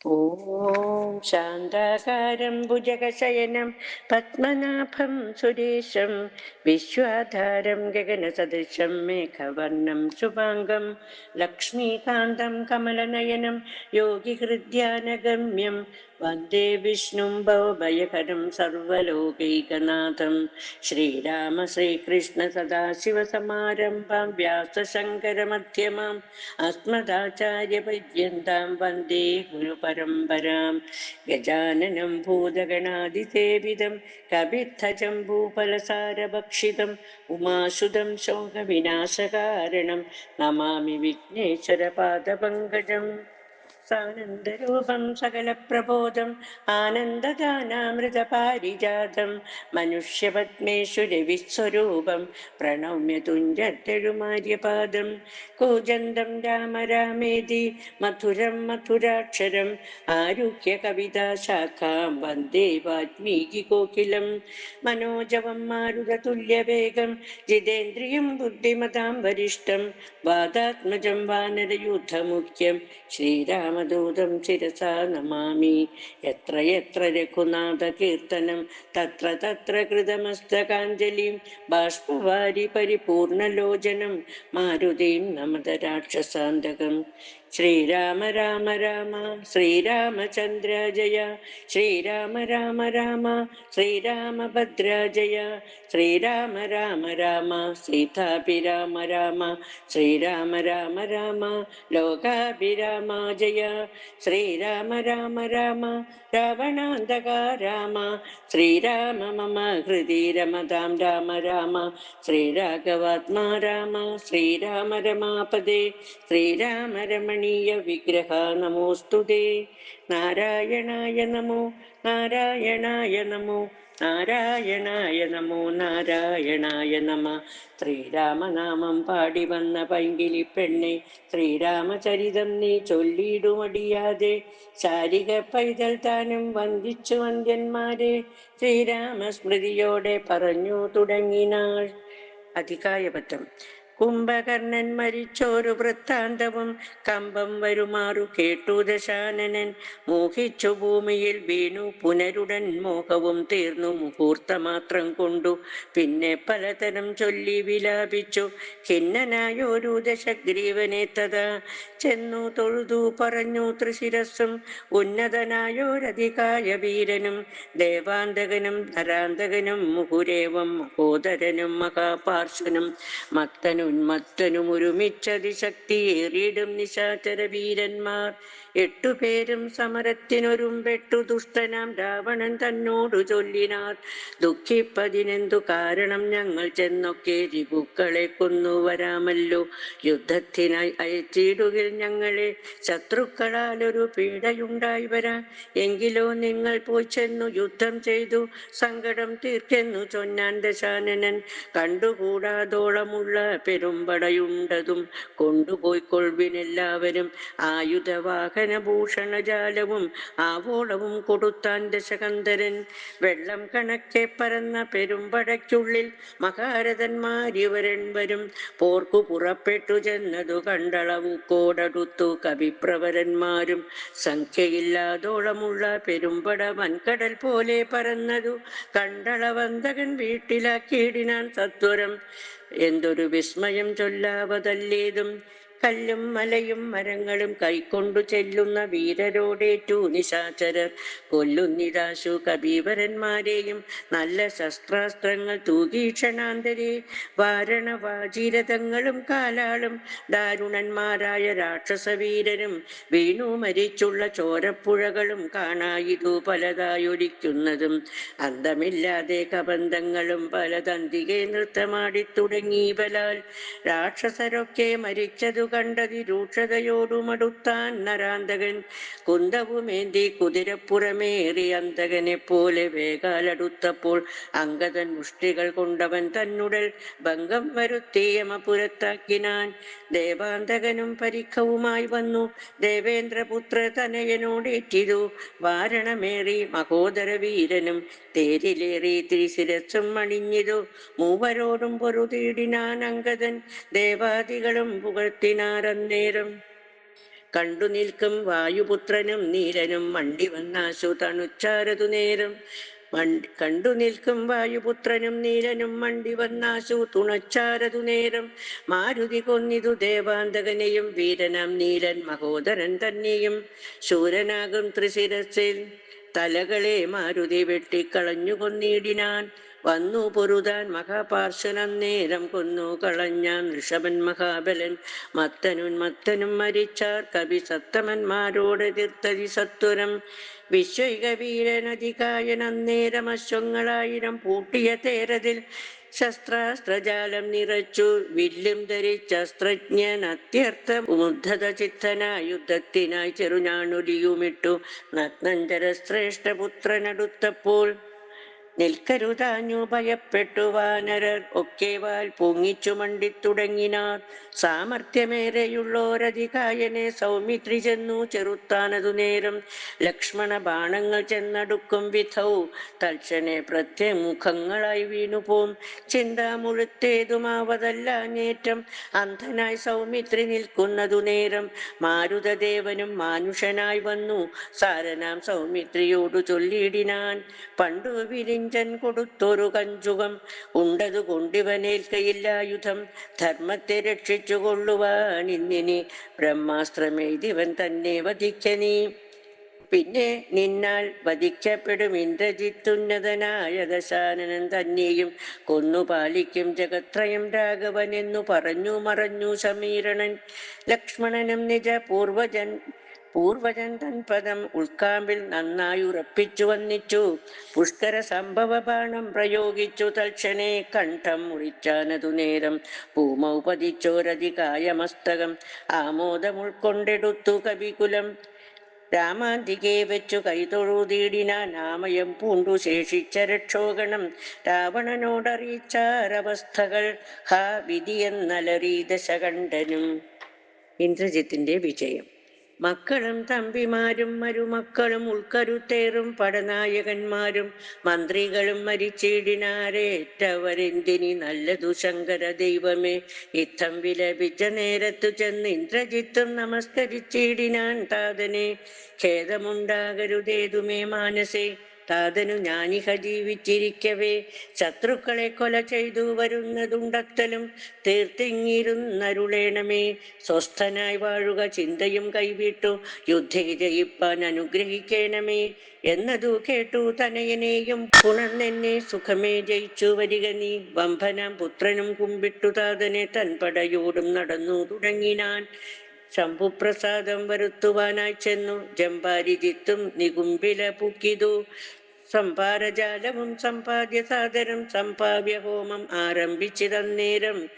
ഓം ശാന്താകാരം ഭുജഗശയനം പത്മനാഭം സുരേശം വിശ്വാധാരം ഗഗനസദൃശം മേഘവർണം ശുഭാംഗം ലക്ഷ്മീകാന്തം കമലനയനം യോഗിഹൃദ്യാനഗമ്യം വന്ദേ വിഷ്ണും ഭവഭയഹരം സർവലോകൈകനാഥം ശ്രീരാമ ശ്രീകൃഷ്ണ സദാശിവസമാരംഭാം വ്യാസശങ്കരമധ്യമാം അസ്മദാചാര്യപര്യന്താം വന്ദേ ഗുരുപരമ്പരാം ഗജാനനം ഭൂതഗണാതിസേവിതം കപിത്ഥജംബൂഫലസാരഭക്ഷിതം ഉമാസുതം ശോകവിനാശകാരണം നമാമി വിഘ്നേശ്വരപാദപങ്കജം സാനന്ദരൂപം സകലപ്രബോധം ആനന്ദദാനാമൃതപാരിജാതം മനുഷ്യപത്മേശ്വരവിസ്വരൂപം പ്രണമ്യ തുഞ്ചത്തെഴുമാര്യപാദം കൂജന്തം രാമ രാമേതി മധുരം മധുരാക്ഷരം ആരുഹ്യ കവിതാശാഖാം വന്ദേ വാൽമീകികോകിലം മനോജവം മാരുതതുല്യവേഗം ജിതേന്ദ്രിയം ബുദ്ധിമതാം വരിഷ്ഠം വാദാത്മജം വാനരയൂഥമുഖ്യം ശ്രീരാമദൂതം ശിരസാ നമാമി യത്ര യത്ര രഘുനാഥ കീർത്തനം തത്ര തത്ര കൃതമസ്തകാഞ്ജലിം ബാഷ്പവാരി പരിപൂർണലോചനം മാരുതിം നമത രാക്ഷസാന്തകം ശ്രീരാമ രാമ രാമ ശ്രീരാമചന്ദ്ര ജയ ശ്രീരാമ രാമ രാമ ശ്രീരാമഭദ്ര ജയ ശ്രീരാമ രാമ രാമ സീതാഭിരാമ രാമ ശ്രീരാമ രാമ രാമ ലോകാഭിരാമ ജയ ശ്രീരാമ രാമ രാമ രാവണാന്തക രാമ ശ്രീരാമ മമ ഹൃദി രമതാം രാമ രാമ ശ്രീരാഘവാത്മാ രാമ ശ്രീരാമ രമാപദേ ശ്രീരാമ രമണീയ വിഗ്രഹ നമോസ്തുതേ നാരായണായ നമോ നാരായണായ നമോ നാരായണായ നമോ നാരായണായ നമ ശ്രീരാമനാമം പാടി വന്ന പൈങ്കിളി പെണ്ണെ ശ്രീരാമചരിതം നീ ചൊല്ലിയിടുമടിയാതെ ശാരിക പൈതൽ താനും വന്ദിച്ചു വന്ദ്യന്മാരെ ശ്രീരാമസ്മൃതിയോടെ പറഞ്ഞു തുടങ്ങിനാൾ. അധികായപറ്റം. കുംഭകർണൻ മരിച്ചോരു വൃത്താന്തവും കമ്പം വരുമാറു കേട്ടു ദശാനനൻ. മോഹിച്ചു ഭൂമിയിൽ വീണു പുനരുടൻ മോഹവും തീർന്നു മുഹൂർത്തമാത്രം കൊണ്ടു. പിന്നെ പലതരം ചൊല്ലി വിലാപിച്ചു ഖിന്നനായൊരു ദശഗ്രീവനെ തഥാ ചെന്നു തൊഴുതു പറഞ്ഞു തൃശിരസ്സും ഉന്നതനായോരധികായ വീരനും ദേവാന്തകനും ധരാന്തകനും മുഹുരേവം മഹോദരനും മഹാപാർശ്വനും മത്തനുന്മത്തനും ഒരുമിച്ചതിശക്തിയേറിയിടും നിശാചര വീരന്മാർ 8 പേരും സമരത്തിനൊരുമ്പെട്ടു ദുഷ്ടനാം രാവണൻ തന്നോടു ചൊല്ലിനാർ. ദുഃഖിപ്പതിനെന്തു കാരണം, ഞങ്ങൾ ചെന്നൊക്കെ രിപുക്കളെ കൊന്നു വരാമല്ലോ. യുദ്ധത്തിനായി അയച്ചിടുകിൽ ഞങ്ങളെ ശത്രുക്കളാൽ ഒരു പീഡയുണ്ടായി വരാൻ. എങ്കിലോ നിങ്ങൾ പോയി ചെന്നു യുദ്ധം ചെയ്തു സങ്കടം തീർക്കെന്നു ചൊന്നാൻ ദശാനനൻ. കണ്ടുകൂടാതോളമുള്ള പെരുമ്പടയുണ്ടതും കൊണ്ടുപോയിക്കൊള്ളുവിനെല്ലാവരും. ആയുധവാഹന ഭൂഷണജാലവും ആവോളവും കൊടുത്താൻ ദശകന്ധരൻ. വെള്ളം കണക്കെ പരന്ന പെരുമ്പടയ്ക്കുള്ളിൽ മഹാരഥന്മാരിവരെൺവരും പോർക്കു പുറപ്പെട്ടു ചെന്നതു കണ്ടളവുക്കോടടുത്തു കവിപ്രവരന്മാരും. സംഖ്യയില്ലാതോളമുള്ള പെരുമ്പട വൻകടൽ പോലെ പരന്നതു കണ്ടളവന്തകൻ വീട്ടിലാക്കിയിടിനാൻ സത്വരം. എന്തൊരു വിസ്മയം ചൊല്ലാവതല്ലേതും. കല്ലും മലയും മരങ്ങളും കൈക്കൊണ്ടു ചെല്ലുന്ന വീരരോടേറ്റു നിശാചരർ. കൊല്ലുന്നിതാശു കബീവരന്മാരെയും നല്ല ശസ്ത്രാസ്ത്രങ്ങൾ തൂകീക്ഷണാന്തരെ. വാരണവാചീരഥങ്ങളും കാലാളും ദാരുണന്മാരായ രാക്ഷസവീരരും വീണു മരിച്ചുള്ള ചോരപ്പുഴകളും കാണായിതു പലതായൊലിക്കുന്നതും. അന്തമില്ലാതെ കബന്ധങ്ങളും പലതന്തികെ നൃത്തമാടിത്തുടങ്ങി ബലാൽ. രാക്ഷസരൊക്കെ മരിച്ചതു കണ്ടതി രൂക്ഷതയോടുമടുത്താൻ നരാന്തകൻ. കുന്തവുമേന്തി കുതിരപ്പുറമേറി അന്തകനെ പോലെ വേഗാലടുത്തപ്പോൾ അങ്കദൻ മുഷ്ടികൾ കൊണ്ടവൻ തന്നുടൽ ഭംഗം വരുത്തി യമപുരത്താക്കിനാൻ. ദേവാന്തകനും പരിഖവുമായി വന്നു ദേവേന്ദ്രപുത്ര തനയനോടേറ്റിതു വാരണമേറി മഹോദര വീരനും. തേരിലേറി തിരിശിരസ്സും അണിഞ്ഞിതു മൂവരോടും പൊറുതീടിനാൻ അങ്കദൻ. ദേവാദികളും പുകഴ്ത്തിനാരന്നേരം. കണ്ടു നിൽക്കും വായുപുത്രനും നീലനും മണ്ടി വന്നാശു തണുച്ചാരതു നേരം. കണ്ടു നിൽക്കും വായുപുത്രനും നീലനും മണ്ടി വന്നാശു തുണച്ചാരതു നേരം. മാരുതി കൊന്നിതു ദേവാന്തകനെയും വീരനാം നീലൻ മഹോദരൻ തന്നെയും. ശൂരനാകും ത്രിശിരസിൽ തലകളെ മാരുതി വെട്ടിക്കളഞ്ഞു കൊന്നിടിനാൻ. വന്നു പൊരുതാൻ മഹാപാർശ്വനന്നേരം കൊന്നു കളഞ്ഞാൻ ഋഷഭൻ മഹാബലൻ. മത്തനും മരിച്ചാർ കവി സത്തമന്മാരോടെതിർത്തതി സത്വരം. വിശ്വൈക വീരനതികായൻ അന്നേരം അശ്വങ്ങളായിരം പൂട്ടിയ തേരതിൽ ശസ്ത്രാസ്ത്രജാലം നിറച്ചു വില്ലും ധരിച്ചസ്ത്രജ്ഞൻ അത്യർത്ഥ ഉദ്ധത ചിത്തനായി യുദ്ധത്തിനായി ചെറുഞാണൊലിയുമിട്ടു നഗ്നഞ്ചര ശ്രേഷ്ഠപുത്രനടുത്തപ്പോൾ. നിൽക്കരുതാഞ്ഞു ഭയപ്പെട്ടു വാനരർ ഒക്കെ വാൽ പൊങ്ങിച്ചു മണ്ടിത്തുടങ്ങിനാർ. സാമർഥ്യമേറെയുള്ളോരധികായനെ സൗമിത്രി ചെന്നു ചെറുത്താനതു നേരം. ലക്ഷ്മണ ബാണങ്ങൾ ചെന്നടുക്കും വിധൗ തൽക്ഷണേ പ്രത്യമുഖങ്ങളായി വീണുപോം. ചിന്താമുഴുത്തേതുമാവതല്ലാഞ്ഞേറ്റം അന്ധനായി സൗമിത്രി നിൽക്കുന്നതു നേരം. മാരുതദേവനും മാനുഷനായി വന്നു സാരനാം സൗമിത്രിയോടു ചൊല്ലിയിടിനാൻ. പണ്ടു വിരിഞ്ചൻ കൊടുത്തൊരു കഞ്ചുകം ഉണ്ടതു കൊണ്ടിവനേൽക്കയില്ലായുധം. ധർമ്മത്തെ രക്ഷിച്ചു കൊള്ളുവാൻ ഇന്നിനി ബ്രഹ്മാസ്ത്രമെയ്തിവൻ തന്നെ വധിക്ക നീ. പിന്നെ നിന്നാൽ വധിക്കപ്പെടും ഇന്ദ്രജിത്തുന്നതനായ ദശാനനൻ തന്നെയും കൊന്നു പാലിക്കും ജഗത്രയം രാഘവൻ എന്നു പറഞ്ഞു മറഞ്ഞു സമീരണൻ. ലക്ഷ്മണനും നിജ പൂർവജൻ തൻ പദം ഉൾക്കാമ്പിൽ നന്നായി ഉറപ്പിച്ചു വന്നിച്ചു. പുഷ്കര സംഭവ ബാണം പ്രയോഗിച്ചു തൽക്ഷണേ കണ്ഠം മുറിച്ചാനതു നേരം. ഭൂമൗ പതിച്ചോരധികായ മസ്തകം ആമോദമുൾക്കൊണ്ടെടുത്തു കവികുലം. രാമാന്തികെ വെച്ചു കൈതൊഴുതീടിനാൻ നാമയം പൂണ്ടു ശേഷിച്ച രക്ഷോഗണം. രാവണനോടറിയിച്ചാരവസ്ഥകൾ ഹാ വിധിയെന്നലറി ദശകണ്ഠനും. ഇന്ദ്രജിത്തിന്റെ വിജയം. മക്കളും തമ്പിമാരും മരുമക്കളും ഉൾക്കരുത്തേറും പടനായകന്മാരും മന്ത്രികളും മരിച്ചിടിനാരേറ്റവരെന്തിനി നല്ലതു ശങ്കര ദൈവമേ. യുദ്ധം വിലപിച്ച നേരത്തു ചെന്ന് ഇന്ദ്രജിത്തും നമസ്കരിച്ചിടിനാൻ താതനെ. ഖേദമുണ്ടാകരുതേതുമേ മാനസേ, താതനു ഞാനിഹ ജീവിച്ചിരിക്കവേ ശത്രുക്കളെ കൊല ചെയ്തു വരുന്നതുണ്ടത്തലും തീർത്തിങ്ങിരുന്നരുളേണമേ. സ്വസ്ഥനായി വാഴുക ചിന്തയും കൈവിട്ടു യുദ്ധേ ജയിപ്പാൻ അനുഗ്രഹിക്കേണമേ. എന്നതു കേട്ടു തനയനെയും പുണർന്നെന്നെ സുഖമേ ജയിച്ചു വരിക നീ. വംഭനാം പുത്രനും കുമ്പിട്ടു താതനെ തൻ പടയോടും നടന്നു തുടങ്ങിനാൻ. ശംഭുപ്രസാദം വരുത്തുവാനായി ചെന്നു ജംബാരിജിത്തും നികുംബില പൂക്കിതു. സംഭാരജാലവും സമ്പാദ്യ സാദരം സംഭാവ്യ ഹോമം ആരംഭിച്ചിതന്നേരം.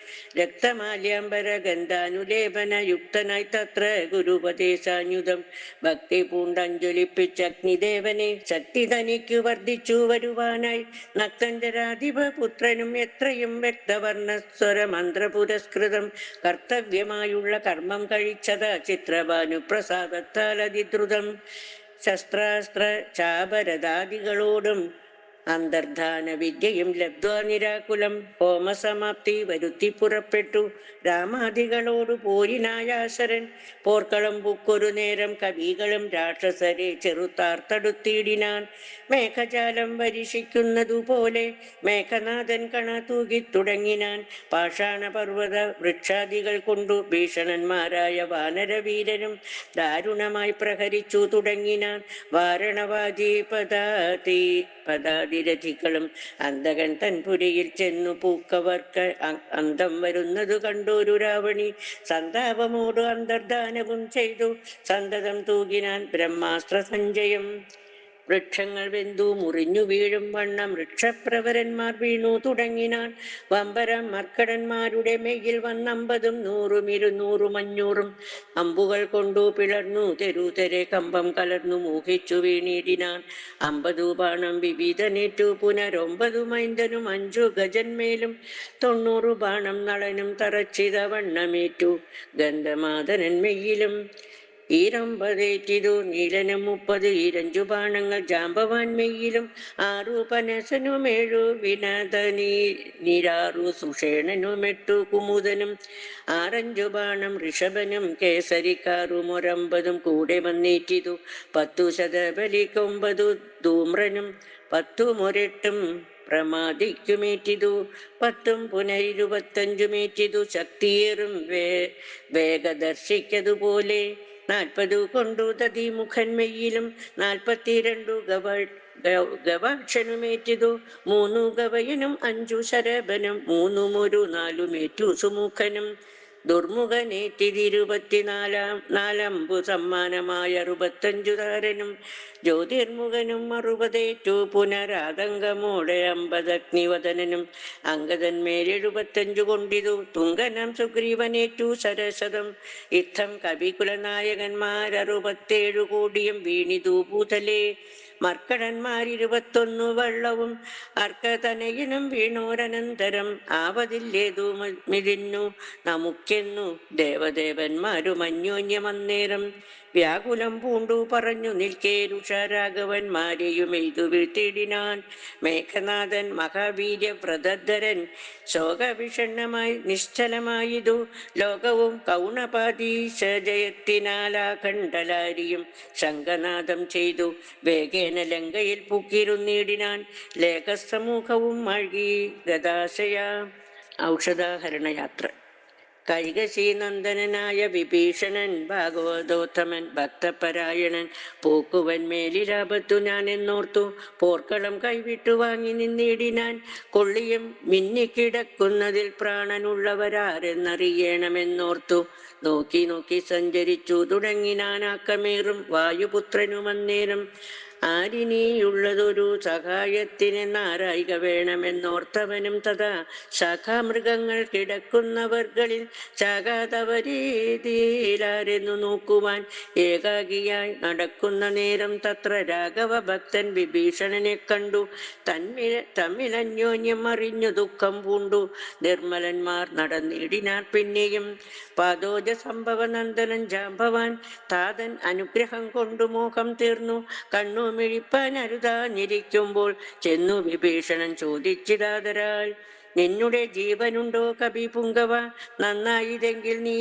രക്തമാല്യാംബര ഗന്ധാനുലേപന യുക്തനായി തത്ര ഗുരുപദേശാന്യുതം ഭക്തി പൂണ്ടഞ്ജലിപ്പിച്ച അഗ്നിദേവനെ ശക്തി തനിക്കു വർദ്ധിച്ചു വരുവാനായി. നക്തഞ്ചരാധിപ പുത്രനും എത്രയും വ്യക്തവർണ്ണസ്വര മന്ത്ര പുരസ്കൃതം കർത്തവ്യമായുള്ള കർമ്മം കഴിച്ചത ചിത്രഭാനുപ്രസാദത്താൽ അതിദ്രുതം. ശസ്ത്രാസ്ത്ര ചാപരദാദികളോടും അന്തർധാന വിദ്യയും ലബ്ധ്വാ നിരാകുലം ഹോമസമാപ്തി വരുത്തി പുറപ്പെട്ടു. രാമാദികളോടു പോരിനായാശരൻ പോർക്കളം പുക്കൊരു നേരം കവികളും രാക്ഷസരെ ചെറുത്താർത്തടുത്തിടിനാൻ. മേഘജാലം വരിഷിക്കുന്നതുപോലെ മേഘനാഥൻ കണ തൂകി തുടങ്ങിനാൻ. പാഷാണപർവ്വത വൃക്ഷാദികൾ കൊണ്ടു ഭീഷണന്മാരായ വാനരവീരനും ദാരുണമായി പ്രഹരിച്ചു തുടങ്ങിനാൻ. വാരണവാദി പദാതിരഥികളും അന്തകൻ തൻ പുരയിൽ ചെന്നു പൂക്കവർക്ക് അന്തം വരുന്നതു കണ്ടൊരു രാവണി സന്താപമോടു അന്തർധാനവും ചെയ്തു സന്തതം തൂകിനാൻ ബ്രഹ്മാസ്ത്ര സഞ്ചയം. വൃക്ഷങ്ങൾ വെന്തു മുറിഞ്ഞു വീഴും വണ്ണം വൃക്ഷപ്രവരന്മാർ വീണു തുടങ്ങിനാൻ. വമ്പരം മർക്കടന്മാരുടെ മെയ്യിൽ വന്നമ്പതും 100 200 500 അമ്പുകൾ കൊണ്ടു പിളർന്നു തെരുതെരെ കമ്പം കലർന്നു മോഹിച്ചു വീണിടിനാൻ. 50 ബാണം വിവിധനേറ്റു പുനരൊമ്പതു മൈന്ദനും 5 ഗജന്മേലും 90 ബാണം നളനും തറച്ചിത വണ്ണമേറ്റു ഗന്ധമാദനൻ മെയ്യിലും. ഈരമ്പതേറ്റിതു നീലനും 30 ഈരഞ്ചു ബാണങ്ങൾ ജാമ്പവാൻ മെയ്യിലും 6 പനസനുമേഴു വിനത നീരാറു സുഷേണനുമെട്ടു കുമുദനും 6 ബാണം ഋഷഭനും കേസരിക്കാറും 9 കൂടെ വന്നേറ്റിതു 10 ശതബലിക്ക് 9 ധൂമ്രനും 10 മൊരെട്ടും പ്രമാദിക്കുമേറ്റിതു 10 പുനരിരുപത്തഞ്ചുമേറ്റിതു ശക്തിയേറും വേഗദർശിക്കതുപോലെ 40 കൊണ്ടു തതിമുഖൻ മെയ്യിലും 42 ഗവാക്ഷനുമേറ്റിതു 3 ഗവയനും 5 ശരഭനും 3 ഒരു 4 സുമുഖനും ദുർമുഖനേറ്റിതിരുപത്തിനാലമ്പു സമ്മാനമായ 65 താരനും ജ്യോതിർമുഖനും 60 പുനരാതങ്കമോടെ 50 അഗ്നിവദനനും അങ്കദന്മേൽ 75 കൊണ്ടിതു തുങ്കനം സുഗ്രീവനേറ്റു സരസതം യുദ്ധം കവികുലനായകന്മാർ 67 കോടിയും വീണിതു ഭൂതലേ മർക്കടന്മാർ 21 വള്ളവും അർക്കതനയനും വീണോരനന്തരം ആവതില്ലേതു മിതിന്നു നമുക്കെന്നു ദേവദേവന്മാരും അന്യോന്യമന്നേരം വ്യാകുലം പൂണ്ടു പറഞ്ഞു നിൽക്കേ രുഷരാഘവന്മാരെയും എയ്തു വീഴ്ത്തിയിടിനാൻ മേഘനാഥൻ മഹാവീര്യവ്രതധരൻ ശോകവിഷണ്ണമായി നിശ്ചലമായതു ലോകവും കൗണപാതീശ ജയത്തിനാലാഖണ്ഡലാരിയും ശംഖനാദം ചെയ്തു വേഗേന ലങ്കയിൽ പുക്കിരുന്നിടിനാൻ ലേഖസമൂഹവും മഴി ഗതാശയ. ഔഷധാഹരണയാത്ര. കൈകശീനന്ദനായ വിഭീഷണൻ ഭാഗവതോത്തമൻ ഭക്തപരായണൻ പോക്കുവൻ മേലിലാപത്തു ഞാൻ എന്നോർത്തു പോർക്കളം കൈവിട്ടു വാങ്ങി നിന്നിടിനാൻ കൊള്ളിയും മിന്നിക്കിടക്കുന്നതിൽ പ്രാണനുള്ളവരാരെന്നറിയണമെന്നോർത്തു നോക്കി നോക്കി സഞ്ചരിച്ചു തുടങ്ങിനാനാക്കമേറും വായുപുത്രനുമന്നേരം ആരിനിയുള്ളതൊരു സഹായത്തിനെന്നാരായിക വേണമെന്നോർത്തവനും തഥാ ശാഖാമൃഗങ്ങൾ കിടക്കുന്നവർകളിൽ ചാകാതവരീതിയിലാരെന്നു നോക്കുവാൻ ഏകാകിയായി നടക്കുന്ന നേരം തത്ര രാഘവ ഭക്തൻ വിഭീഷണനെ കണ്ടു തമ്മിലന്യോന്യം അറിഞ്ഞു ദുഃഖം പൂണ്ടു നിർമ്മലന്മാർ നടന്നിടിനാർ പിന്നെയും പാദോജ സംഭവ നന്ദനൻ ജാമ്പവാൻ താതൻ അനുഗ്രഹം കൊണ്ടു മോഹം തീർന്നു കണ്ണു മിഴിപ്പാൻ അരുതാഞ്ഞിരിക്കുമ്പോൾ ചെന്നു വിഭീഷണൻ ചോദിച്ചിടാതരാൽ നിന്നുടെ ജീവനുണ്ടോ കവി പുങ്കവ നന്നായതെങ്കിൽ നീ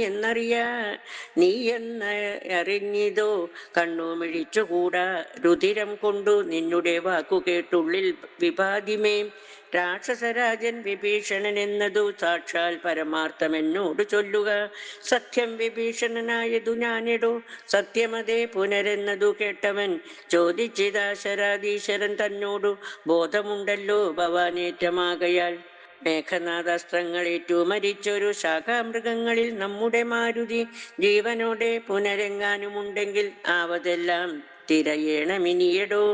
എന്നറിഞ്ഞിതോ കണ്ണു മിഴിച്ചുകൂടാ രുധിരം കൊണ്ടു നിന്നുടെ വാക്കു കേട്ടുള്ളിൽ വിഭാതിമേ രാക്ഷസരാജൻ വിഭീഷണൻ എന്നതു സാക്ഷാൽ പരമാർത്ഥമെന്നോട് ചൊല്ലുക സത്യം വിഭീഷണനായതു ഞാനെടോ സത്യമതേ പുനരെന്നതു കേട്ടവൻ ചോദിച്ചിതാശരാധീശ്വരൻ തന്നോടു ബോധമുണ്ടല്ലോ ഭവാനേറ്റമാകയാൽ മേഘനാഥാസ്ത്രങ്ങളേറ്റു മരിച്ചൊരു ശാഖാമൃഗങ്ങളിൽ നമ്മുടെ മാരുതി ജീവനോടെ പുനരെങ്ങാനുമുണ്ടെങ്കിൽ ആവതെല്ലാം തിരയേണമിനിയടോ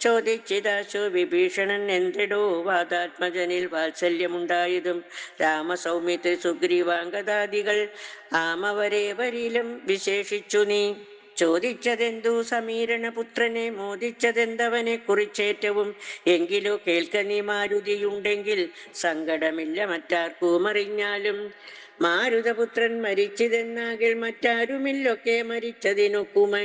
ചോദിച്ചിതാശു വിഭീഷണൻ എന്തെടോ വാദാത്മജനിൽ വാത്സല്യമുണ്ടായതും രാമസൗമ്യത്തിൽ സുഗ്രീവാംഗദാദികൾ ആമവരേവരിലും വിശേഷിച്ചു നീ ചോദിച്ചതെന്തു സമീരണപുത്രനെ മോദിച്ചതെന്തവനെ കുറിച്ചേറ്റവും എങ്കിലോ കേൾക്ക നീ മാരുതിയുണ്ടെങ്കിൽ സങ്കടമില്ല മറ്റാർക്കും അറിഞ്ഞാലും മാരുതപുത്രൻ മരിച്ചതെന്നാകിൽ മറ്റാരുമില്ലൊക്കെ മരിച്ചതിനൊക്കുമേ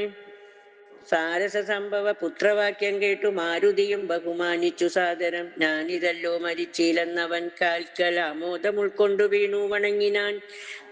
സാരസ സംഭവ പുത്രവാക്യം കേട്ടു മാരുതിയും ബഹുമാനിച്ചു സാദരം ഞാനിതല്ലോ മരിച്ചില്ലെന്നവൻ കാൽക്കൽ ആമോദം ഉൾക്കൊണ്ടു വീണു വണങ്ങിനാൻ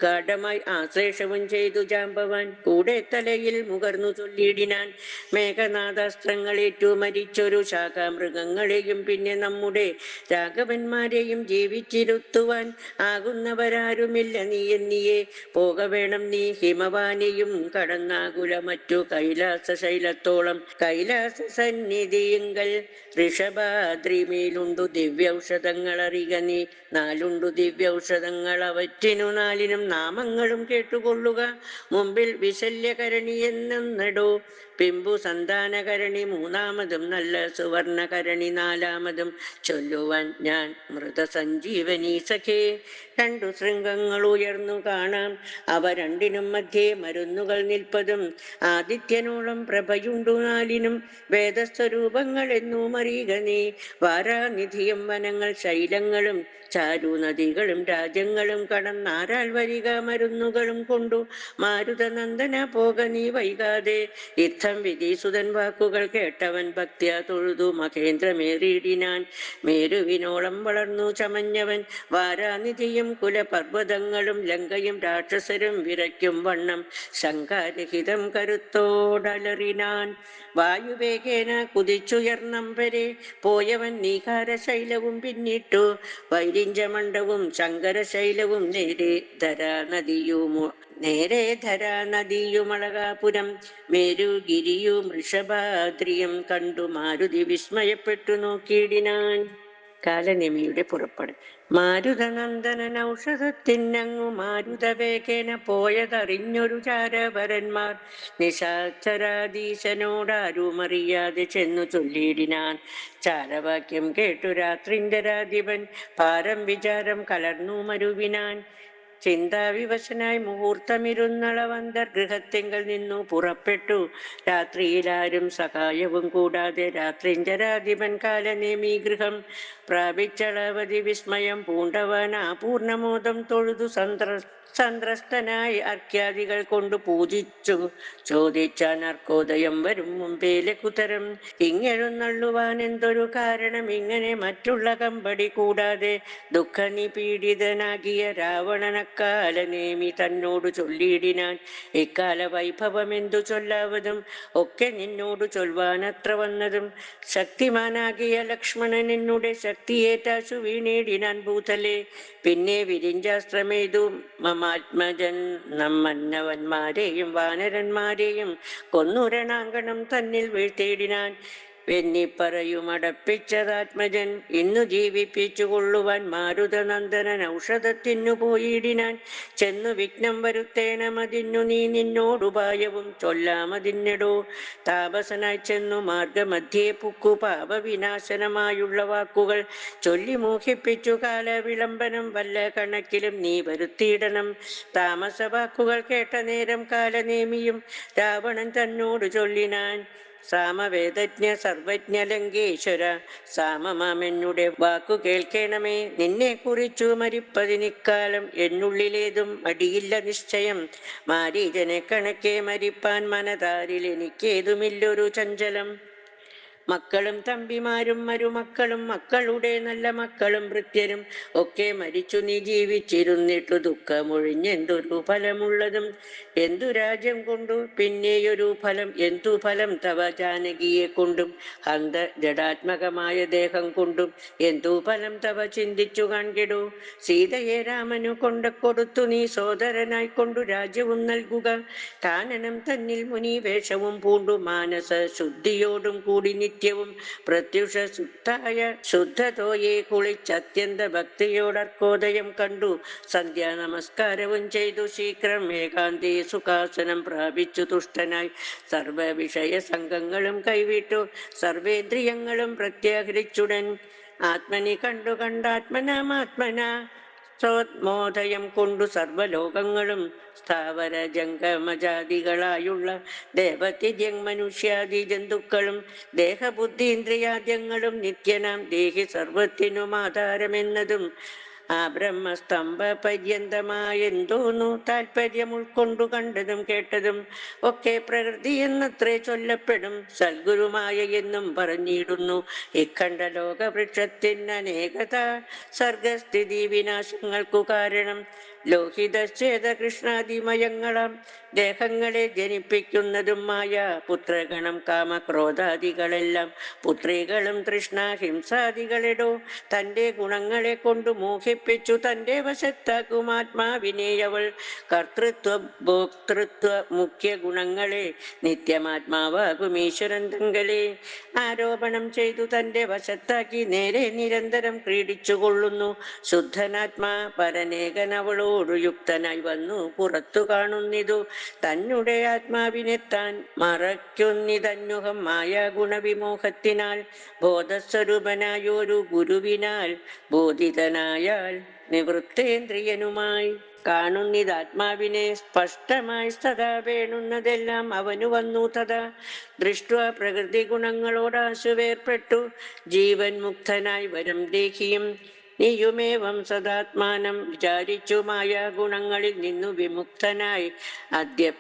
ഗാഠമായി ആശ്ലേഷവും ചെയ്തു ജാമ്പവാൻ കൂടെ തലയിൽ മുകർന്നു ചൊല്ലിയിടിനാൻ മേഘനാഥാസ്ത്രങ്ങളേറ്റു മരിച്ചൊരു ശാഖാമൃഗങ്ങളെയും പിന്നെ നമ്മുടെ രാഘവന്മാരെയും ജീവിച്ചിരുത്തുവാൻ ആകുന്നവരാരുമില്ല നീ എന്നിയെ പോകവേണം നീ ഹിമവാനെയും കടന്നാകുല മറ്റു കൈലാസ ശൈലത്തോളം കൈലാസ സന്നിധിയുങ്കൽ ഋഷഭാദ്രിമേലുണ്ടു ദിവ്യൌഷധങ്ങൾ അറിക നീ 4 ദിവ്യൌഷധങ്ങൾ അവറ്റിനു 4 നാമങ്ങളും കേട്ടുകൊള്ളുക മുമ്പിൽ വിശല്യകരണി എന്നെടോ പിമ്പു സന്താനകരണി മൂന്നാമതും നല്ല സുവർണകരണി നാലാമതും ചൊല്ലുവാൻ ഞാൻ മൃതസഞ്ജീവനി സഖേ. രണ്ടു ശൃംഗങ്ങൾ ഉയർന്നു കാണാം, അവ രണ്ടിനും മധ്യേ മരുന്നുകൾ നിൽപ്പതും. ആദിത്യനോളം പ്രഭയുണ്ടു നാലിനും, വേദസ്വരൂപങ്ങൾ എന്നൂമറിയുക നീ. വാരാനിധിയും വനങ്ങൾ ശൈലങ്ങളും ചാരുനദികളും രാജ്യങ്ങളും കടന്നാരാൽ വരിക മരുന്നുകളും കൊണ്ടു. മാരുതനന്ദന പോക നീ വൈകാതെ. ഇത്തം വിധീസുതൻ വാക്കുകൾ കേട്ടവൻ ഭക്ത്യാ തൊഴുതു മഹേന്ദ്രമേറിയിടിനാൻ. മേരുവിനോളം വളർന്നു ചമഞ്ഞവൻ വാരാനിധിയും കുലപർവ്വതങ്ങളും ലങ്കയും രാക്ഷസരും വിറയ്ക്കും വണ്ണം ശങ്കാരഹിതം കരുത്തോടലറിനാൻ. വായുവേഗേന കുതിച്ചുയർന്നമ്പരെ പോയവൻ നീകാരശൈലവും പിന്നിട്ടു. വൈരിഞ്ചമണ്ഡവും ശങ്കരശൈലവും നേരെ ധരാനദിയുമളകാപുരം മേരുഗിരിയും വൃഷഭാദ്രിയും കണ്ടു മാരുതി വിസ്മയപ്പെട്ടു നോക്കിയിടിനാൻ. കാലനെമിയുടെ പുറപ്പെടൽ. മാരുതനന്ദനൻ ഔഷധത്തിനങ്ങു മാരുതവേഗേന പോയതറിഞ്ഞൊരു ചാരവരന്മാർ നിശാചരാധീശനോടാരുമറിയാതെ ചെന്നു ചൊല്ലിയിടിനാൻ. ചാരവാക്യം കേട്ടു രാത്രിഞ്ചരാധിപൻ ഭാരം വിചാരം കലർന്നു മരുവിനാൻ. ചിന്താവിവശനായി മുഹൂർത്തമിരുന്നളവന്തർഗൃഹത്തിങ്കൽ നിന്നു പുറപ്പെട്ടു. രാത്രിയിലാരും സഹായവും കൂടാതെ രാത്രിഞ്ചരാധിപൻ കാലനേമി ഗൃഹം പ്രാപിച്ചളവധി വിസ്മയം പൂണ്ടവൻ പൂർണ്ണമോദം തൊഴുതു സന്ത്രസ്തനായി അർഘ്യാദികൾ കൊണ്ടു പൂജിച്ചു ചോദിച്ചാൻ അർക്കോദയം വരും മുമ്പേ ലഘുതരം. ഇങ്ങെഴുന്നള്ളുവാൻ എന്തൊരു കാരണം, ഇങ്ങനെ മറ്റുള്ള കമ്പടി കൂടാതെ ദുഃഖനിപീഡിതനാകിയ രാവണനക്കാലനേമി തന്നോട് ചൊല്ലിയിടിനാൻ. ഇക്കാല വൈഭവമെന്തു ചൊല്ലാവതും ഒക്കെ നിന്നോട് ചൊൽവാനത്ര വന്നതും. ശക്തിമാനാകിയ ലക്ഷ്മണൻ എന്നുടെ ശക്തിയേറ്റാശു വീണേടിനാൻ ഭൂതലെ. പിന്നെ വിരിഞ്ചാസ്ത്രമെയ്തു മമാത്മജൻ മന്നവന്മാരെയും വാനരന്മാരെയും കൊന്നു രണാങ്കണം തന്നിൽ വീഴ്ത്തിയിടിനാൻ. വെന്നിപ്പറയുമടപ്പിച്ചതാത്മജൻ ഇന്നു ജീവിപ്പിച്ചു കൊള്ളുവാൻ മാരുതനന്ദനൻ ഔഷധത്തിനു പോയിടിനാൻ. ചെന്നു വിഘ്നം വരുത്തേണമതിന്നു നീ നിന്നോടുപായവും ചൊല്ലാമതിന്നെടോ. താപസനായി ചെന്നു മാർഗമധ്യേ പുക്കു പാപവിനാശനമായുള്ള വാക്കുകൾ ചൊല്ലി മോഹിപ്പിച്ചു കാലവിളംബനം വല്ല കണക്കിലും നീ വരുത്തിയിടണം. താമസ വാക്കുകൾ കേട്ട നേരം കാലനേമിയും രാവണൻ തന്നോട് ചൊല്ലിനാൻ. സാമവേദജ്ഞ സർവജ്ഞ ലങ്കേശ്വര, സാമമാമെന്നുടെ വാക്കു കേൾക്കണമേ. നിന്നെ കുറിച്ചു മരിപ്പതിനിക്കാലം എന്നുള്ളിലേതും അടിയില്ല നിശ്ചയം. മാരീജനെ കണക്കെ മരിപ്പാൻ മനതാരിൽ എനിക്കേതുമില്ലൊരു ചഞ്ചലം. മക്കളും തമ്പിമാരും മരുമക്കളും മക്കളുടെ നല്ല മക്കളും ഭൃത്യരും ഒക്കെ മരിച്ചു നീ ജീവിച്ചിരുന്നിട്ടു ദുഃഖമൊഴിഞ്ഞെന്തൊരു ഫലമുള്ളതും. എന്തു രാജ്യം കൊണ്ടു പിന്നെയൊരു ഫലം, എന്തു ഫലം തവ ജാനകിയെ കൊണ്ടും ഹന്ത ജഡാത്മകമായ ദേഹം കൊണ്ടും എന്തു ഫലം തവ ചിന്തിച്ചു കാൺകെടു. സീതയെ രാമനു കൊടുത്തു നീ സോദരനായി കൊണ്ടു രാജ്യവും നൽകുക. കാനനം തന്നിൽ മുനി വേഷവും പൂണ്ടു മാനസ ശുദ്ധിയോടും കൂടി നിത്യവും പ്രത്യുഷ സുത്തായ ശുദ്ധതോയെ കുളിച്ചത്യന്ത ഭക്തിയോടർക്കോദയം കണ്ടു സന്ധ്യാ നമസ്കാരവും ചെയ്തു ശീഘ്രം ഏകാന്തേ സുഖാസനം പ്രാപിച്ചു തുഷ്ടനായി സർവവിഷയ സംഘങ്ങളും കൈവിട്ടു സർവേന്ദ്രിയങ്ങളും പ്രത്യാഹരിച്ചുടൻ ആത്മനി കണ്ടു കണ്ടാത്മനാമാത്മന സ്വോത്മോദയം കൊണ്ടു സർവലോകങ്ങളും സ്ഥാവര ജംഗമജാതികളായുള്ള ദേവത്യജ്ഞ മനുഷ്യാദി ജന്തുക്കളും ദേഹബുദ്ധീന്ദ്രിയാദ്യങ്ങളും നിത്യനാം ദേഹി സർവത്തിനും ആധാരമെന്നതും ആ ബ്രഹ്മസ്തംഭ പര്യന്തമായെന്തോന്നു താല്പര്യം ഉൾക്കൊണ്ടു കണ്ടതും കേട്ടതും ഒക്കെ പ്രകൃതി എന്നത്രേ ചൊല്ലപ്പെടും. സൽഗുരുമായ എന്നും പറഞ്ഞിടുന്നു ഇക്കണ്ട ലോകവൃക്ഷത്തിന് അനേകത സർഗസ്ഥിതി വിനാശങ്ങൾക്കു കാരണം. ലോഹിതശ്ചേത കൃഷ്ണാതിമയങ്ങളാം ദേഹങ്ങളെ ജനിപ്പിക്കുന്നതും മായ പുത്രഗണം കാമക്രോധാദികളെല്ലാം പുത്രികളും തൃഷ്ണ ഹിംസാദികളെടോ. തൻ്റെ ഗുണങ്ങളെ കൊണ്ടു മോഹിപ്പിച്ചു തൻ്റെ വശത്താക്കും ആത്മാവിനെയവൾ. കർത്തൃത്വ ഭോക്തൃത്വ മുഖ്യ ഗുണങ്ങളെ നിത്യമാത്മാവാകും ഈശ്വരൻ തങ്കലെ ആരോപണം ചെയ്തു തൻ്റെ വശത്താക്കി നേരെ നിരന്തരം ക്രീഡിച്ചു കൊള്ളുന്നു. ശുദ്ധനാത്മാ പരനേകനവളോട് ഗുണങ്ങളോടു യുക്തനായി വന്നു പുറത്തു കാണുന്നിതു തന്നെ ആത്മാവിനെ താൻ മറയ്ക്കുന്നിതന്യുഹം മായ ഗുണവിമോഹത്തിനാൽ ബോധസ്വരൂപനായൊരു ഗുരുവിനാൽ ബോധിതനായാൽ നിവൃത്തേന്ദ്രിയനുമായി കാണുന്നിതാത്മാവിനെ സ്പഷ്ടമായി സദാ വേണുന്നതെല്ലാം അവനു വന്നു തഥാ ദൃഷ്ട പ്രകൃതി ഗുണങ്ങളോടാശു വേർപ്പെട്ടു ജീവൻ മുക്തനായി വരം ദേഹിയും നീയുമേവം സദാത്മാനം വിചാരിച്ചു മായ ഗുണങ്ങളിൽ നിന്നു വിമുക്തനായി അദ്യ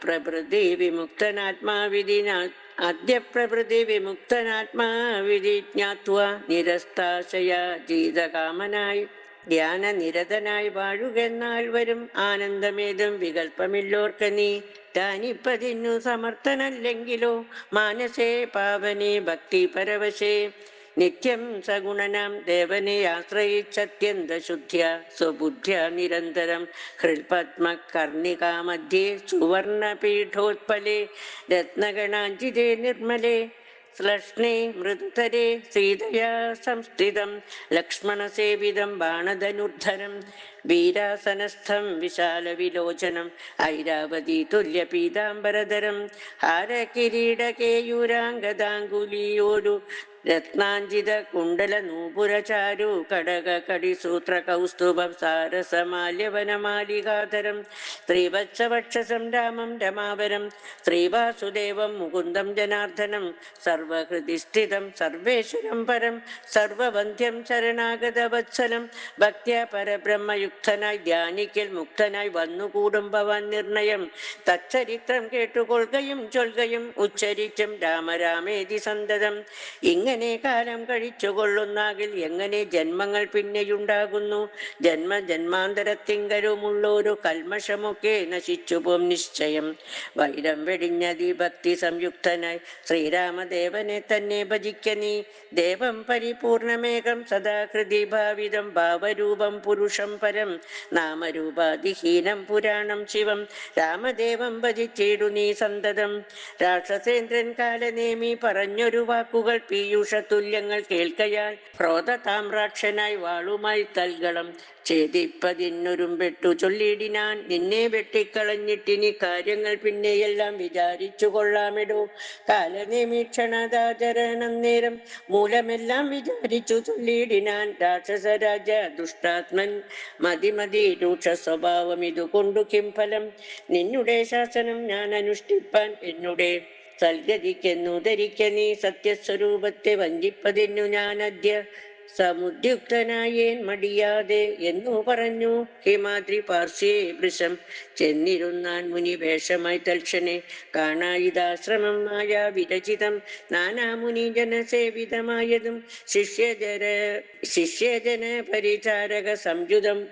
പ്രകൃതി വിമുക്തനാത്മാവിധി ജ്ഞാത്വ നിരസ്താശയ ജീതകാമനായി ധ്യാനനിരതനായി വാഴുകെന്നാൽ വരും ആനന്ദമേതും വികൽപ്പമില്ലോർക്ക നീ ധ്യാനിപ്പതിന്നു സമർത്ഥനല്ലെങ്കിലോ മാനസേ പാവനേ ഭക്തി പരവശേ നിത്യം സഗുണനാം ദേവനെ ആശ്രയിച്ചത്യന്ത ശുദ്ധ്യ സ്വബുദ്ധ്യ നിരന്തരം ഹൃൽപത്മ കർണികാമധ്യേ സുവർണപീഠോത്പലേ രത്നഗണാഞ്ജിതേ നിർമ്മലേ ശ്ലഷ്ണേ മൃദുതരേ സീതയാ സംസ്ഥിതം ലക്ഷ്മണസേവിതം ബാണധനുർധരം വീരാസനസ്ഥം വിശാലവിലോചനം ഐരാവതി തുല്യപീതാംബരധരം ഹാരകിരീടകേയൂരാംഗദാങ്കുലിയോടു രത്നാഞ്ജിത കുണ്ടല നൂപുരചാരു കടക കടിസൂത്ര കൗസ്തുഭം സാരസമാല്യവനമാലികാധരം ശ്രീവത്സവക്ഷസം രാമം രമാവരം ശ്രീവാസുദേവം മുകുന്ദം ജനാർദ്ദനം സർവഹൃദിസ്ഥിതം സർവേശ്വരം പരം സർവവന്ധ്യം ശരണാഗതവത്സലം ഭക്ത്യ പരബ്രഹ്മയുക്തനായി ധ്യാനിക്കൽ മുക്തനായി വന്നുകൂടും ഭവാൻ നിർണയം തച്ചരിത്രം കേട്ടുകൊള്ളുകയും ചൊൽകയും ഉച്ചരിച്ചും രാമരാമേതി സന്തതം ഇങ്ങനെ കാലം കഴിച്ചുകൊള്ളുന്നാകിൽ എങ്ങനെ ജന്മങ്ങൾ പിന്നെയുണ്ടാകുന്നു ജന്മാന്തരത്തിങ്കരുമുള്ളൊരു കൽമഷമൊക്കെ നശിച്ചുപോം നിശ്ചയം വൈരം വെടിഞ്ഞതി ഭക്തി സംയുക്തനായി ശ്രീരാമദേവനെ തന്നെ ഭജിക്ക നീ ദേവം പരിപൂർണമേകം സദാ ഹൃദി ഭാവിതം ഭാവരൂപം പുരുഷം പരം നാമരൂപാതിഹീനം പുരാണം ശിവം രാമദേവം ഭജിച്ചിടു നീ സന്തതം രാക്ഷസേന്ദ്രൻ കാലനേമി പറഞ്ഞൊരു വാക്കുകൾ പീയൂഷതുല്യങ്ങൾ കേൾക്കയാൽ ക്രോധതാമ്രാക്ഷനായി വാളുമായി തൽഗളം ഛേദിപ്പതിന്നൊരുമ്പെട്ടു ചൊല്ലിടിനാൻ നിന്നെ വെട്ടിക്കളഞ്ഞിട്ടിനി കാര്യങ്ങൾ പിന്നെയെല്ലാം വിചാരിച്ചു കൊള്ളാമിടൂ കാലനിമീക്ഷണാചരണം നേരം മൂലമെല്ലാം വിചാരിച്ചു ചൊല്ലിടിനാൻ രാക്ഷസരാജ ദുഷ്ടാത്മൻ മതി രൂക്ഷ സ്വഭാവം ഇതുകൊണ്ടു കിം ഫലം നിന്നുടെ ശാസനം ഞാൻ അനുഷ്ഠിപ്പാൻ എന്നുടെ സൽഗതിക്കെന്നു ധരിക്ക നീ സത്യസ്വരൂപത്തെ വഞ്ചിപ്പതിന്നു ഞാനദ്യ സമുദ്യുക്തനായേൻ മടിയാതെ എന്നു പറഞ്ഞു ഹിമാദ്രി പാർശ്വേ വൃഷം ചെന്നിരുന്നാൻ മുനി വേഷമായി തൽക്ഷണെ കാണായിതാശ്രമം മായാ വിരചിതം നാനാമുനി ജനസേവിതമായതും ശിഷ്യജന പരിചാരക സംയുതം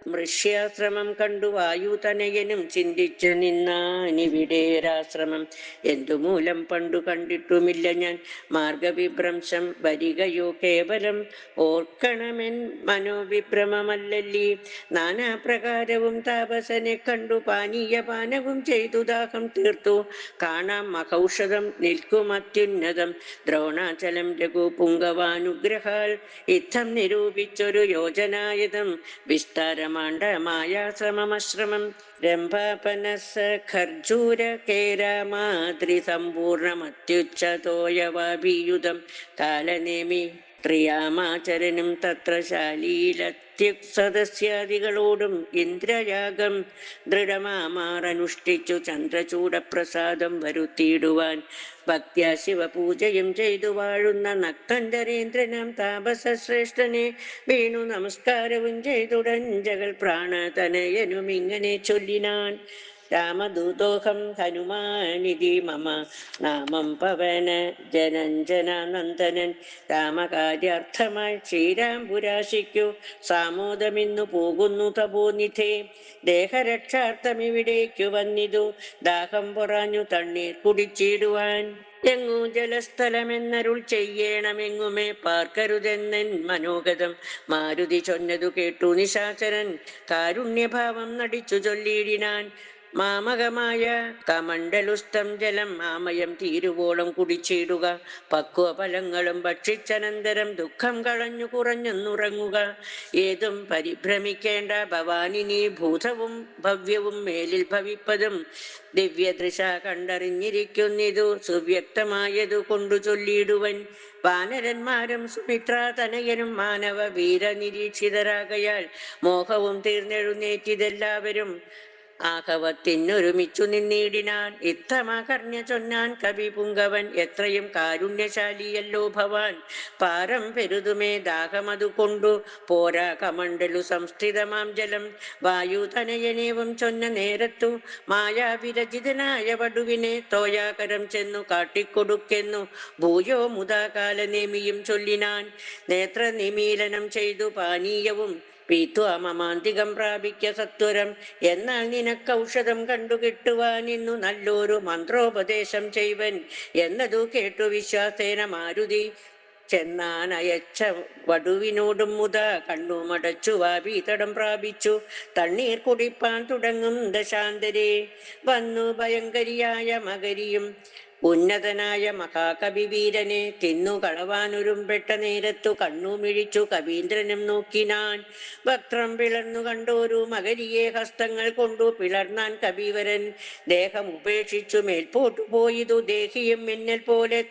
മൃഷ്യാശ്രമം കണ്ടു വായുതനയനും ചിന്തിച്ചു നിന്നാനിവിടേരാശ്രമം എന്തുമൂലം പണ്ടു കണ്ടിട്ടുമില്ല ഞാൻ മാർഗവിഭ്രംശം വരികയോ കേവലം ഓർക്കണമെൻ മനോവിഭ്രമമല്ലല്ലീ നാനാപ്രകാരവും താപസനെ കണ്ടു പാനീയപാനവും ചെയ്തു ദാഹം തീർത്തു കാണാം മഹൌഷധം നിൽക്കും അത്യുന്നതം ദ്രോണാചലം രഘുപുങ്കവാനുഗ്രഹാൽ യുദ്ധം നിരൂപിച്ചൊരു യോജനായുധം വിസ്താരമാണ്ഡമായാശ്രമമശ്രമം രംഭാപനസ ഖർജൂര കേരാമാദ്രി സമ്പൂർണമത്യുച്ഛതോയവാഭിയുധം കാലനേമി ക്രിയാമാചരനും തത്ര ശാലീലത്യുക്സദസ്യാദികളോടും ഇന്ദ്രയാഗം ദൃഢമാമാറനുഷ്ഠിച്ചു ചന്ദ്രചൂഡപ്രസാദം വരുത്തിയിടുവാൻ ഭക്ത്യാ ശിവപൂജയും ചെയ്തു വാഴുന്ന നക്തഞ്ചരേന്ദ്രനാം താപസശ്രേഷ്ഠനെ വീണു നമസ്കാരവും ചെയ്തുടൻ ജഗൽ പ്രാണതനയനും ഇങ്ങനെ ചൊല്ലിനാൻ രാമദൂതോഹം ഹനുമാനിധി മമ നാമം പവന ജനഞ്ജനാനന്ദനൻ രാമകാര്യാർത്ഥമായി ശ്രീരാംപുരാശിക്കു സാമോദമിന്നു പോകുന്നു തപോനിധേ ദേഹരക്ഷാർത്ഥമിവിടേക്കു വന്നിതു ദാഹം പൊറാഞ്ഞു തണ്ണീർ കുടിച്ചിടുവാൻ എങ്ങു ജലസ്ഥലമെന്നരുൾ ചെയ്യണമെങ്ങുമേ പാർക്കരുതെന്നൻ മനോഗതം മാരുതി ചൊന്നതു കേട്ടു നിശാചരൻ കാരുണ്യഭാവം നടിച്ചു ചൊല്ലിയിടിനാൻ മാമകമായ കമണ്ഡലുസ്ഥം ജലം മാമയം തീരുവോളം കുടിച്ചിടുക. പക്വ ഫലങ്ങളും ഭക്ഷിച്ചനന്തരം ദുഃഖം കളഞ്ഞു കുറഞ്ഞൊന്നുറങ്ങുക. ഏതും പരിഭ്രമിക്കേണ്ട ഭവാനിനി ഭൂതവും ഭവ്യവും മേലിൽ ഭവിപ്പതും ദിവ്യദൃശ കണ്ടറിഞ്ഞിരിക്കുന്നിതു സുവ്യക്തമായതു കൊണ്ടു ചൊല്ലിയിടുവൻ. വാനരന്മാരും സുമിത്രാതനയനും മാനവ വീര നിരീക്ഷിതരാകയാൽ മോഹവും തീർന്നെഴുന്നേറ്റിതെല്ലാവരും ആഹവത്തിനൊരുമിച്ചു നിന്നിടിനാൻ. ഇത്തമാകർണ്യ ചൊന്നാൻ കവി പുങ്കവൻ, എത്രയും കാരുണ്യശാലിയല്ലോ ഭവാൻ. പാരം പെരുതുമേ ദാഹമതു കൊണ്ടു പോരാ കമണ്ഡലു സംസ്ഥിതമാം ജലം. വായുതനയനേവം ചൊന്ന നേരത്തു മായാവിരചിതനായ വടുവിനെ തോയാകരം ചെന്നു കാട്ടിക്കൊടുക്കെന്നു ഭൂയോ മുതാ കാലനേമിയും ചൊല്ലിനാൻ. നേത്രനിമീലനം ചെയ്തു പാനീയവും പീത്വാമമാന്തികം പ്രാപിക്ക സത്വരം. എന്നാൽ നിനക്കൗഷധം കണ്ടുകിട്ടുവാനിന്നു നല്ലൊരു മന്ത്രോപദേശം ചെയ്വൻ എന്നതു കേട്ടു വിശ്വാസേന മാരുതി ചെന്നാനയച്ച വടുവിനോടും മുത കണ്ണുമടച്ചു വാപീതടം പ്രാപിച്ചു തണ്ണീർ കുടിപ്പാൻ തുടങ്ങും ദശാന്തരെ. വന്നു ഭയങ്കരിയായ മകരിയും ഉന്നതനായ മഹാകവി വീരനെ തിന്നു കളവാനൊരുമ്പെട്ട നേരത്തു കണ്ണുമിഴിച്ചു കവീന്ദ്രനും നോക്കിനാൻ. വക്രം പിളർന്നു കണ്ടോരു മകരിയെ ഹസ്തങ്ങൾ കൊണ്ടു പിളർന്നാൻ കവിവരൻ. ദേഹം ഉപേക്ഷിച്ചു മേൽപോട്ടു പോയിതു ദേഹിയും മിന്നൽ പോലെ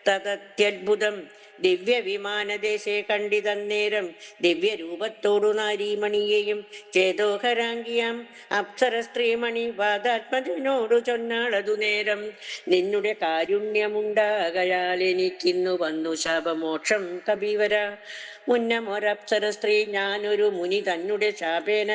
തദത്യത്ഭുതം. ദിവ്യ വിമാനദേശെ കണ്ടിതന്നേരം ദിവ്യരൂപത്തോടു നാരീമണിയെയും ചേതോഹരാംഗിയാം അപ്സര സ്ത്രീമണി വാദാത്മജനോടു ചൊന്നാളതു നേരം. നിന്നുടെ കാരുണ്യമുണ്ടാകയാൽ എനിക്കിന്നു വന്നു ശാപമോക്ഷം കബീവര. മുന്നമൊരപ്സര സ്ത്രീ ഞാനൊരു മുനി തന്നെ ശാപേന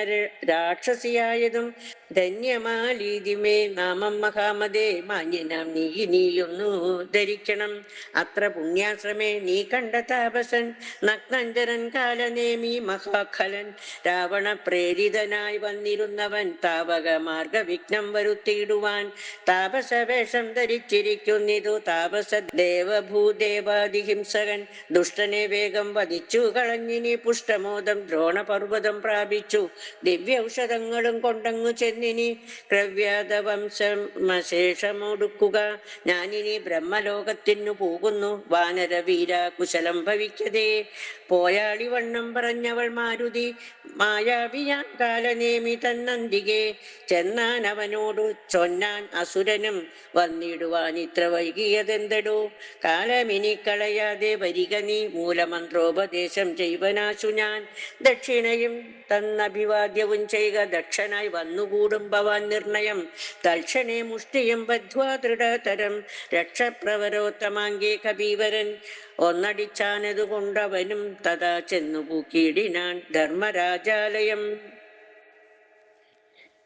രാക്ഷസിയായതും ധന്യമാലീതിമേ നാമം മഹാമതേ. മാന്യനാം നീ ഇനിയൊന്നു ധരിക്കണം. അത്ര പുണ്യാശ്രമേ നീ കണ്ട താപസൻ നഗ്നഞ്ജരൻ കാലനേമി മഹാഖലൻ. രാവണ പ്രേരിതനായി വന്നിരുന്നവൻ താവക മാർഗവിഘ്നം വരുത്തിയിടുവാൻ. താപസവേഷം ധരിച്ചിരിക്കുന്നിതു താപസ ദേവഭൂദേവാദിഹിംസകൻ. ദുഷ്ടനെ വേഗം വധിച്ചു കളഞ്ഞിനി പുഷ്ടമോദം ദ്രോണപർവ്വതം പ്രാപിച്ചു. ദിവ്യൌഷധങ്ങളും കൊണ്ടങ്ങു ചെന്നിനി ക്രവ്യാതവംശമശേഷമൊടുക്കുക. ഞാനിനി ബ്രഹ്മലോകത്തിനു പോകുന്നു വാനരവീര കുശലം ഭവിക്കതേ. പോയാളിവണ്ണം പറഞ്ഞവൾ മാരുതി മായാവിയാൻ കാലനേമി തന്നന്തികെ. ചെന്നാൻ അവനോടു ചൊന്നാൻ അസുരനും വന്നിടുവാൻ ഇത്ര വൈകിയതെന്തടോ. കാലമിനി കളയാതെ വരിക നീ മൂലമന്ത്രോപദേശം ചെയ്വനാശു ഞാൻ. ദക്ഷിണയും തന്നഭിവാദ്യവും ചെയ്ക ദക്ഷനായി വന്നുകൂടും ഭവാൻ നിർണയം. തൽക്ഷണേ മുഷ്ടിയും ബദ്ധ്വാ ദൃഢതരം രക്ഷപ്രവരോത്തമാങ്കേ കബീവരൻ. ഒന്നടിച്ചാനതു കൊണ്ടവനും തഥാ ചെന്നു പൂക്കിയിടിനാൻ ധർമ്മരാജാലയം.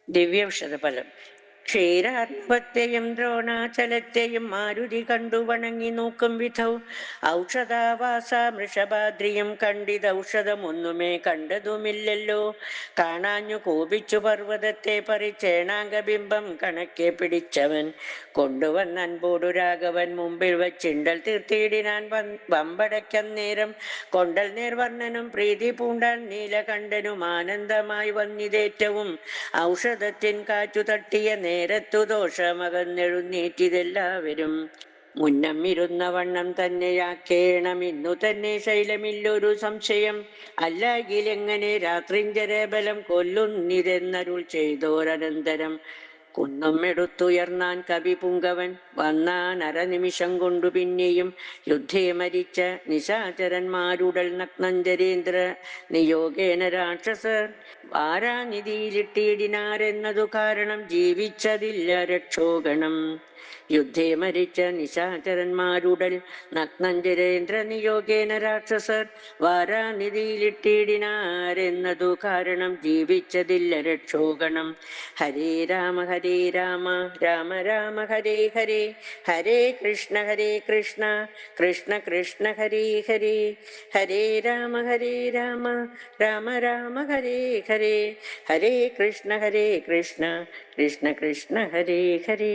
ദിവ്യൌഷധഫലം. ക്ഷീരാർണവത്തെയും ദ്രോണാചലത്തെയും മാരുതി കണ്ടു വണങ്ങി നോക്കും വിധൗ ഔഷധാവാസ മൃഷഭാദ്രിയും കണ്ടിതൗഷധമൊന്നുമേ കണ്ടതുമില്ലല്ലോ. കാണാഞ്ഞു കോപിച്ചു പർവ്വതത്തെ പറിച്ചേണാംഗബിംബം കണക്കെ പിടിച്ചവൻ കൊണ്ടുവന്ന അൻപോടു രാഘവൻ മുമ്പിൽ വച്ചിണ്ടൽ തീർത്തിയിടിനാൻ വമ്പടയ്ക്കന്നേരം. കൊണ്ടൽ നേർവർണ്ണനും പ്രീതി പൂണ്ടാൻ നീലകണ്ഠനും ആനന്ദമായി വന്നിതേറ്റവും ഔഷധത്തിൻ കാറ്റു തട്ടിയ നേരത്തു ദോഷമകന്നെഴുന്നേറ്റിതെല്ലാവരും. മുന്നം ഇരുന്ന വണ്ണം തന്നെയാക്കേണം ഇന്നു തന്നെ ശൈലമില്ലൊരു സംശയം. അല്ലാകിലെങ്ങനെ രാത്രിഞ്ചരബലം കൊല്ലുന്നിതെന്നരുൾ ചെയ്തോരനന്തരം. കുന്നും എടുത്തുയർന്നാൻ കവി പുങ്കവൻ വന്നാൻ അരനിമിഷം കൊണ്ടു പിന്നെയും. യുദ്ധേ മരിച്ച നിശാചരന്മാരുടൽ നഗ്നഞ്ചരേന്ദ്ര നിയോഗേന രാക്ഷസർ വാരാനിധിയിലിട്ടിടിനാരെന്നതു കാരണം ജീവിച്ചതില്ല രക്ഷോഗണം. യുദ്ധേ മരിച്ച നിശാചരന്മാരുടൽ നഗ്നഞ്ചരേന്ദ്ര നിയോഗേന രാക്ഷസർ വാരാനിധിയിലിട്ടിടിനാരെന്നതു കാരണം ജീവിച്ചതില്ല രക്ഷോഗണം. ഹരേ രാമ രാമ രാമ ഹരേ ഹരേ. ഹരേ കൃഷ്ണ കൃഷ്ണ കൃഷ്ണ ഹരേ ഹരേ. ഹരേ രാമ രാമ രാമ ഹരേ ഹരേ. ഹരേ കൃഷ്ണ കൃഷ്ണ കൃഷ്ണ ഹരേ ഹരേ.